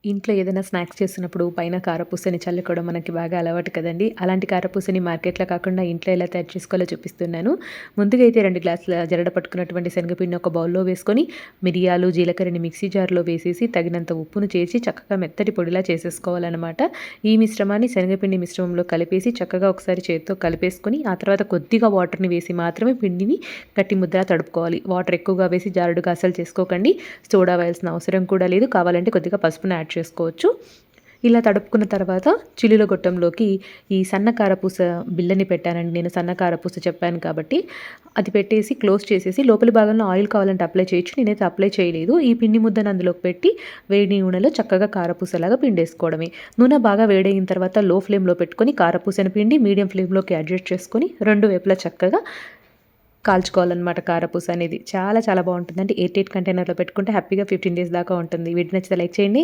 ఇంట్లో ఏదైనా స్నాక్స్ చేస్తున్నప్పుడు పైన కారపూసని చల్లుకోవడం మనకి బాగా అలవాటు కదండీ. అలాంటి కారపూసని మార్కెట్‌లో కాకుండా ఇంట్లో ఎలా తయారు చేసుకోవాలో చూపిస్తున్నాను. ముందుగా అయితే 2 గ్లాసుల జరడ పట్టుకున్నటువంటి శనగపిండిని ఒక బౌల్‌లో వేసుకొని, మిరియాలు, జీలకర్రని మిక్సీ జార్‌లో వేసేసి తగినంత ఉప్పును చేర్చి చక్కగా మెత్తటి పొడిలా చేసేసుకోవాలనమాట. ఈ మిశ్రమాన్ని శనగపిండి మిశ్రమంలో కలిపేసి చక్కగా ఒకసారి చేత్తో కలిపేసుకొని, ఆ తర్వాత కొద్దిగా వాటర్‌ని వేసి మాత్రమే పిండిని గట్టి ముద్దలా తడుపుకోవాలి. వాటర్ ఎక్కువగా వేసి జారుడుగా అస్సలు చేసుకోకండి. సోడా వేయాల్సిన అవసరం కూడా లేదు. కావాలంటే కొద్దిగా పసుపును యాడ్ చేసుకోవచ్చు. ఇలా తడుపుకున్న తర్వాత చిల్లుల గొట్టంలోకి ఈ సన్న కారపూస బిళ్ళని పెట్టానండి. నేను సన్న కారపూస చెప్పాను కాబట్టి అది పెట్టేసి క్లోజ్ చేసేసి లోపలి భాగంలో ఆయిల్ కావాలంటే అప్లై చేయొచ్చు. నేనైతే అప్లై చేయలేదు. ఈ పిండి ముద్దను అందులోకి పెట్టి వేడి నూనెలో చక్కగా కారపూసలాగా పిండేసుకోవడమే. నూనె బాగా వేడయిన తర్వాత లో ఫ్లేమ్‌లో పెట్టుకొని కారపూసని పిండి మీడియం ఫ్లేమ్‌లోకి అడ్జస్ట్ చేసుకొని 2 వైపులా చక్కగా కాల్చుకోవాలన్నమాట కారపూస అనేది. చాలా చాలా బావుంటుందండి. ఎయిర్ టైట్ కంటైనర్‌లో పెట్టుకుంటే హ్యాపీగా 15 డేస్ దాకా ఉంటుంది. వీడియో నచ్చితే లైక్ చేయండి.